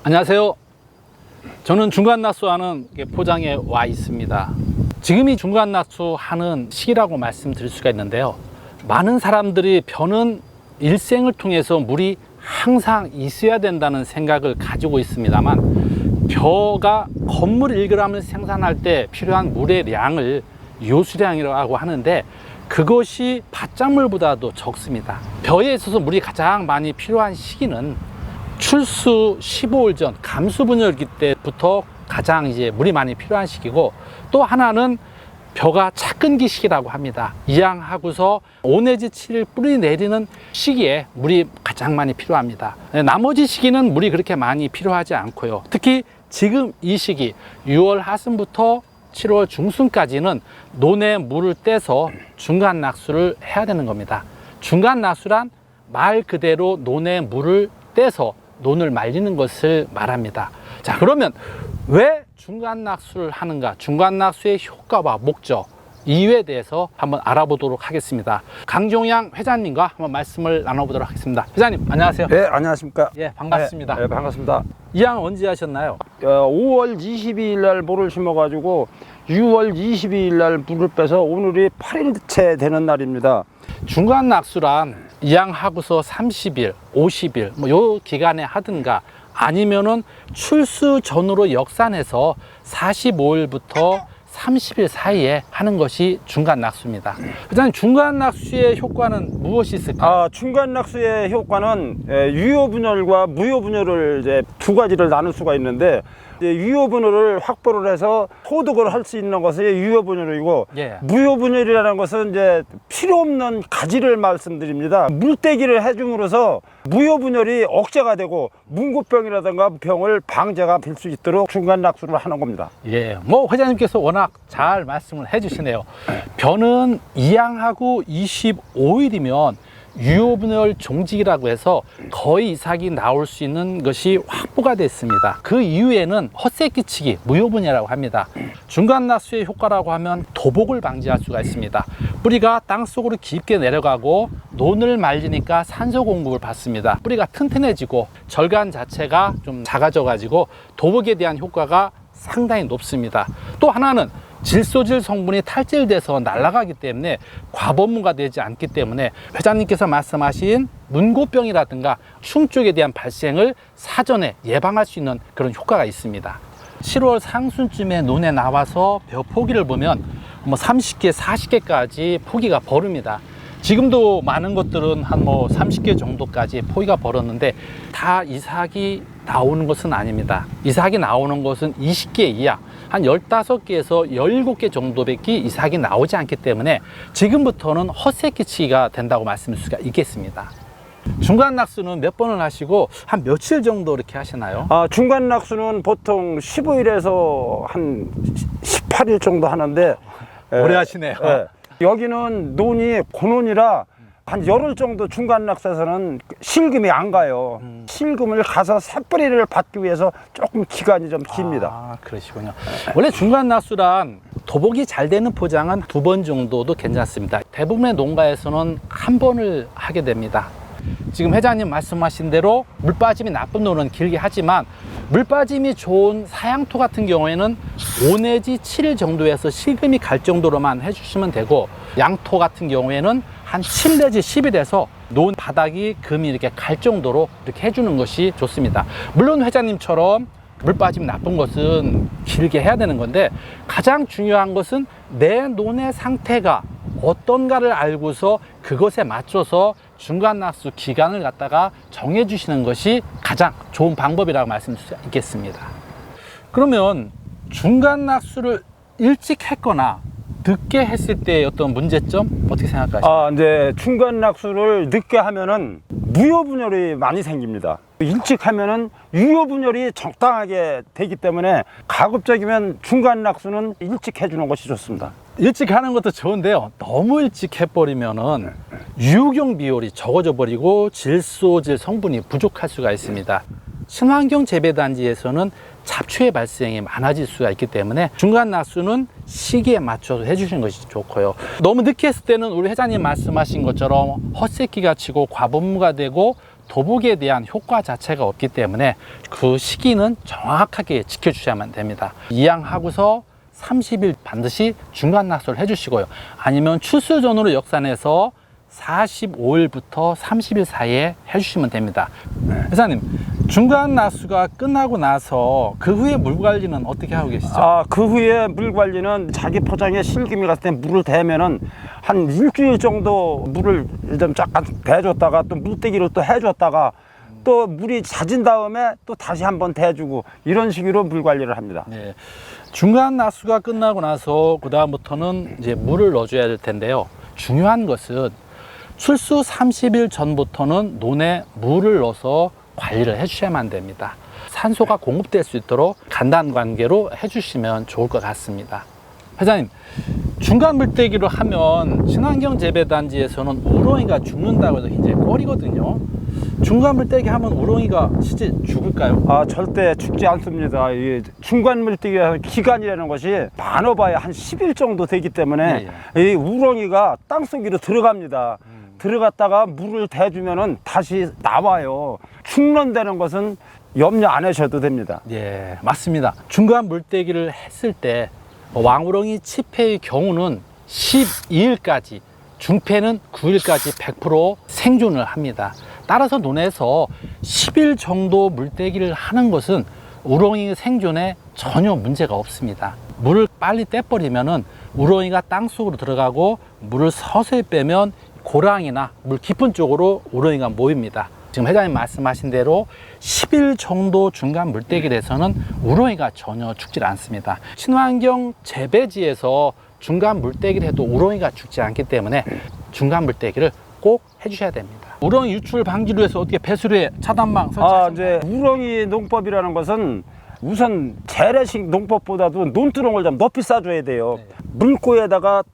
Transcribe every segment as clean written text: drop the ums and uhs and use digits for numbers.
안녕하세요. 저는 중간낙수하는 포장에 와 있습니다. 지금이 중간낙수 하는 시기라고 말씀드릴 수가 있는데요. 많은 사람들이 벼는 일생을 통해서 물이 항상 있어야 된다는 생각을 가지고 있습니다만, 벼가 건물 1g을 생산할 때 필요한 물의 양을 요수량이라고 하는데, 그것이 밭작물보다도 적습니다. 벼에 있어서 물이 가장 많이 필요한 시기는 출수 15일 전 감수분열기 때부터 가장 물이 많이 필요한 시기고, 또 하나는 벼가 착근기 시기라고 합니다. 이양하고서 5 내지 7일 뿌리 내리는 시기에 물이 가장 많이 필요합니다. 나머지 시기는 물이 그렇게 많이 필요하지 않고요. 특히 지금 이 시기 6월 하순부터 7월 중순까지는 논에 물을 떼서 중간 낙수를 해야 되는 겁니다. 중간 낙수란 말 그대로 논에 물을 떼서 논을 말리는 것을 말합니다. 자, 그러면 왜 중간 낙수를 하는가? 중간 낙수의 효과와 목적, 이유에 대해서 한번 알아보도록 하겠습니다. 강종양 회장님과 한번 말씀을 나눠보도록 하겠습니다. 회장님, 안녕하세요. 네, 안녕하십니까. 예, 반갑습니다. 네, 반갑습니다. 이양 언제 하셨나요? 5월 22일 날 모를 심어가지고 6월 22일 날 물을 빼서 오늘이 8일째 되는 날입니다. 중간 낙수란 이양하고서 30일, 50일 요 기간에 하든가, 아니면은 출수 전으로 역산해서 45일부터 30일 사이에 하는 것이 중간 낙수입니다. 그다음 중간 낙수의 효과는 무엇이 있을까요? 중간 낙수의 효과는 유효분열과 무효분열을 이제 두 가지를 나눌 수가 있는데, 유효분열을 확보를 해서 소득을 할 수 있는 것이 유효분열이고, 예. 무효분열이라는 것은 이제 필요 없는 가지를 말씀드립니다. 물떼기를 해줌으로써 무효분열이 억제가 되고 문고병이라든가 병을 방제가 될 수 있도록 중간 낙수를 하는 겁니다. 예, 회장님께서 워낙 잘 말씀을 해주시네요. 벼는 이양하고 25일이면 유효분열 종직이라고 해서 거의 이삭이 나올 수 있는 것이 확보가 됐습니다. 그 이후에는 헛새 끼치기, 무효분열이라고 합니다. 중간 낙수의 효과라고 하면 도복을 방지할 수가 있습니다. 뿌리가 땅속으로 깊게 내려가고 논을 말리니까 산소 공급을 받습니다. 뿌리가 튼튼해지고 절간 자체가 좀 작아져 가지고 도복에 대한 효과가 상당히 높습니다. 또 하나는 질소질 성분이 탈질돼서 날아가기 때문에 과범무가 되지 않기 때문에 회장님께서 말씀하신 문고병이라든가 충 쪽에 대한 발생을 사전에 예방할 수 있는 그런 효과가 있습니다. 7월 상순쯤에 논에 나와서 벼 포기를 보면 30개, 40개까지 포기가 벌릅니다. 지금도 많은 것들은 한 30개 정도까지 포기가 벌었는데, 다 이삭이 나오는 것은 아닙니다. 이삭이 나오는 것은 20개 이하, 한 15개에서 17개 정도밖에 이삭이 나오지 않기 때문에 지금부터는 헛새 끼치기가 된다고 말씀드릴 수가 있겠습니다. 중간 낙수는 몇 번을 하시고 한 며칠 정도 이렇게 하시나요? 중간 낙수는 보통 15일에서 한 18일 정도 하는데, 오래 하시네요. 여기는 논이 고논이라 한 열흘 정도 중간 낙수에서는 실금이 안 가요. 실금을 가서 새뿌리를 받기 위해서 조금 기간이 좀 깁니다. 그러시군요. 원래 중간 낙수란 도복이 잘 되는 포장은 2번 정도도 괜찮습니다. 대부분의 농가에서는 1번을 하게 됩니다. 지금 회장님 말씀하신 대로 물빠짐이 나쁜 논은 길게 하지만, 물빠짐이 좋은 사양토 같은 경우에는 5 내지 7일 정도에서 실금이 갈 정도로만 해주시면 되고, 양토 같은 경우에는 한 7 내지 10일에서 논 바닥이 금이 이렇게 갈 정도로 이렇게 해주는 것이 좋습니다. 물론 회장님처럼 물빠짐이 나쁜 것은 길게 해야 되는 건데, 가장 중요한 것은 내 논의 상태가 어떤가를 알고서 그것에 맞춰서 중간 낙수 기간을 갖다가 정해 주시는 것이 가장 좋은 방법이라고 말씀드릴 수 있겠습니다. 그러면 중간 낙수를 일찍 했거나 늦게 했을 때 어떤 문제점 어떻게 생각하세요? 이제 중간 낙수를 늦게 하면은 무효분열이 많이 생깁니다. 일찍 하면은 유효분열이 적당하게 되기 때문에 가급적이면 중간 낙수는 일찍 해주는 것이 좋습니다. 일찍 하는 것도 좋은데요, 너무 일찍 해버리면은 유효경 비율이 적어져 버리고 질소질 성분이 부족할 수가 있습니다. 친환경 재배단지에서는 잡초의 발생이 많아질 수가 있기 때문에 중간 낙수는 시기에 맞춰서 해주시는 것이 좋고요. 너무 늦게 했을 때는 우리 회장님 말씀하신 것처럼 헛새끼가 치고 과분무가 되고 도복에 대한 효과 자체가 없기 때문에 그 시기는 정확하게 지켜주셔야만 됩니다. 이양하고서 30일 반드시 중간 낙수를 해주시고요. 아니면 출수 전후로 역산해서 45일부터 30일 사이에 해주시면 됩니다. 회사님, 중간 낙수가 끝나고 나서 그 후에 물 관리는 어떻게 하고 계시죠? 그 후에 물 관리는 자기 포장에 실금이 갔을 때 물을 대면은 한 일주일 정도 물을 좀 잠깐 대줬다가 또 물떼기를 또 해줬다가 또 물이 잦은 다음에 또 다시 한번 대주고 이런 식으로 물 관리를 합니다. 네. 중간 낙수가 끝나고 나서 그 다음부터는 이제 물을 넣어줘야 될 텐데요. 중요한 것은 출수 30일 전부터는 논에 물을 넣어서 관리를 해주셔야만 됩니다. 산소가 공급될 수 있도록 간단 관계로 해주시면 좋을 것 같습니다. 회장님, 중간 물떼기로 하면 친환경 재배단지에서는 우렁이가 죽는다고 해서 굉장히 꼴이거든요. 중간 물떼기 하면 우렁이가 실제 죽을까요? 절대 죽지 않습니다. 이 중간 물떼기 기간이라는 것이 많아봐야 한 10일 정도 되기 때문에 이 우렁이가 땅속으로 들어갑니다. 들어갔다가 물을 대주면은 다시 나와요. 충론되는 것은 염려 안 하셔도 됩니다. 예, 맞습니다. 중간 물떼기를 했을 때 왕우렁이 치패의 경우는 12일까지, 중패는 9일까지 100% 생존을 합니다. 따라서 논에서 10일 정도 물떼기를 하는 것은 우렁이 생존에 전혀 문제가 없습니다. 물을 빨리 떼버리면은 우렁이가 땅속으로 들어가고 물을 서서히 빼면 고랑이나 물 깊은 쪽으로 우렁이가 모입니다. 지금 회장님 말씀하신 대로 10일 정도 중간 물떼기를 해서는 우렁이가 전혀 죽질 않습니다. 친환경 재배지에서 중간 물떼기를 해도 우렁이가 죽지 않기 때문에 중간 물떼기를 꼭 해주셔야 됩니다. 우렁이 유출 방지를 위해서 어떻게 배수로에 차단망 설치하셨나요? 이제 우렁이 농법이라는 것은 우선 재래식 농법보다도 논두렁을 좀 높이 싸줘야 돼요. 물고에다가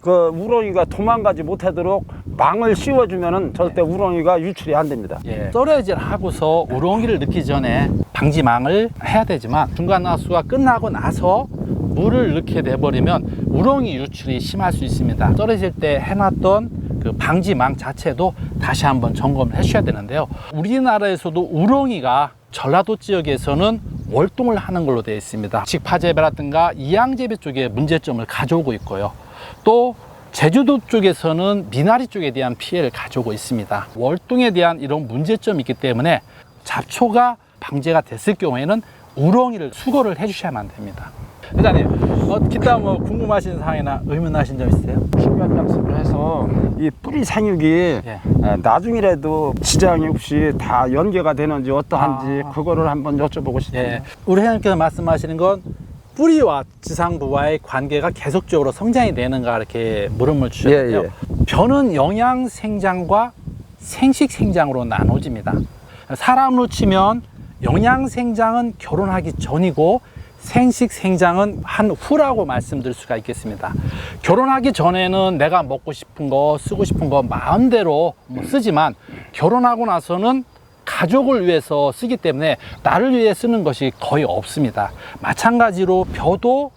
그 우렁이가 도망가지 못하도록 망을 씌워주면은 절대 우렁이가 유출이 안 됩니다. 썰어질 하고서 우렁이를 넣기 전에 방지망을 해야 되지만 중간 낙수가 끝나고 나서 물을 넣게 돼버리면 우렁이 유출이 심할 수 있습니다. 썰어질 때 해놨던 그 방지망 자체도 다시 한번 점검을 해주셔야 되는데요. 우리나라에서도 우렁이가 전라도 지역에서는 월동을 하는 걸로 되어 있습니다. 직파재배라든가 이양재배 쪽에 문제점을 가져오고 있고요. 또 제주도 쪽에서는 미나리 쪽에 대한 피해를 가져오고 있습니다. 월동에 대한 이런 문제점이 있기 때문에 잡초가 방제가 됐을 경우에는 우렁이를 수거를 해주셔야만 됩니다. 회장님, 기타 뭐 궁금하신 사항이나 의문하신 점 있으세요? 중간 낙수를 해서 이 뿌리 생육이 나중이라도 지장이 없이 다 연계가 되는지 어떠한지 그거를 한번 여쭤보고 싶습니다. 우리 회장님께서 말씀하시는 건 뿌리와 지상부와의 관계가 계속적으로 성장이 되는가 이렇게 물음을 주셨는데요. 벼는 영양생장과 생식생장으로 나눠집니다. 사람으로 치면 영양생장은 결혼하기 전이고 생식생장은 한 후라고 말씀드릴 수가 있겠습니다. 결혼하기 전에는 내가 먹고 싶은 거 쓰고 싶은 거 마음대로 쓰지만 결혼하고 나서는 가족을 위해서 쓰기 때문에 나를 위해 쓰는 것이 거의 없습니다. 마찬가지로 벼도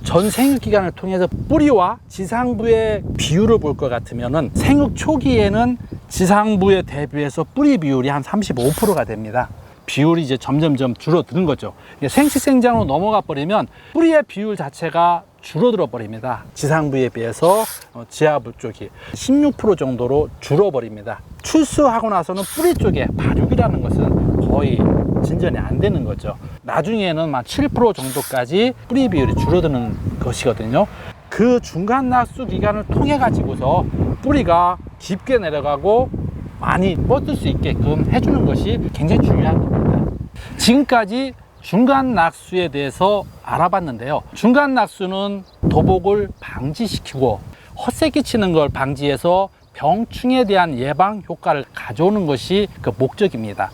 전 생육 기간을 통해서 뿌리와 지상부의 비율을 볼 것 같으면은 생육 초기에는 지상부에 대비해서 뿌리 비율이 한 35%가 됩니다. 비율이 이제 점점점 줄어드는 거죠. 생식생장으로 넘어가 버리면 뿌리의 비율 자체가 줄어들어 버립니다. 지상부에 비해서 지하부 쪽이 16% 정도로 줄어버립니다. 출수하고 나서는 뿌리 쪽에 발육이라는 것은 거의 진전이 안 되는 거죠. 나중에는 막 7% 정도까지 뿌리 비율이 줄어드는 것이거든요. 그 중간 낙수 기간을 통해 가지고서 뿌리가 깊게 내려가고 많이 뻗을 수 있게끔 해주는 것이 굉장히 중요한 겁니다. 지금까지 중간 낙수에 대해서 알아봤는데요. 중간 낙수는 도복을 방지시키고 헛새 끼치는 걸 방지해서 병충해에 대한 예방 효과를 가져오는 것이 그 목적입니다.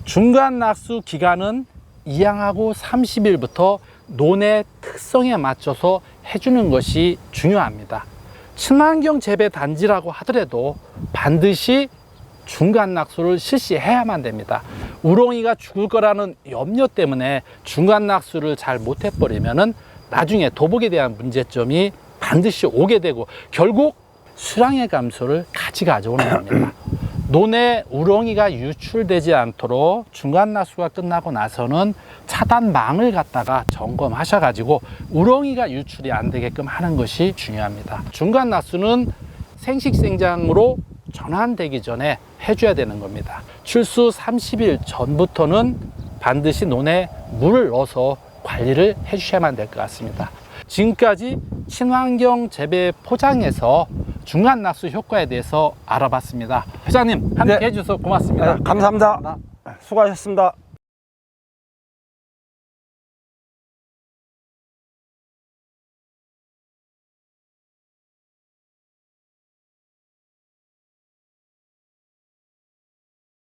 중간 낙수 기간은 이양하고 30일부터 논의 특성에 맞춰서 해주는 것이 중요합니다. 친환경 재배 단지라고 하더라도 반드시 중간 낙수를 실시해야만 됩니다. 우렁이가 죽을 거라는 염려 때문에 중간 낙수를 잘 못해버리면은 나중에 도복에 대한 문제점이 반드시 오게 되고 결국 수량의 감소를 같이 가져오는 겁니다. 논에 우렁이가 유출되지 않도록 중간나수가 끝나고 나서는 차단망을 갖다가 점검하셔가지고 우렁이가 유출이 안 되게끔 하는 것이 중요합니다. 중간나수는 생식생장으로 전환되기 전에 해줘야 되는 겁니다. 출수 30일 전부터는 반드시 논에 물을 넣어서 관리를 해주셔야만 될 것 같습니다. 지금까지 친환경 재배 포장에서 중간나수 효과에 대해서 알아봤습니다. 회장님 함께 네. 해주셔서 고맙습니다. 감사합니다. 수고하셨습니다.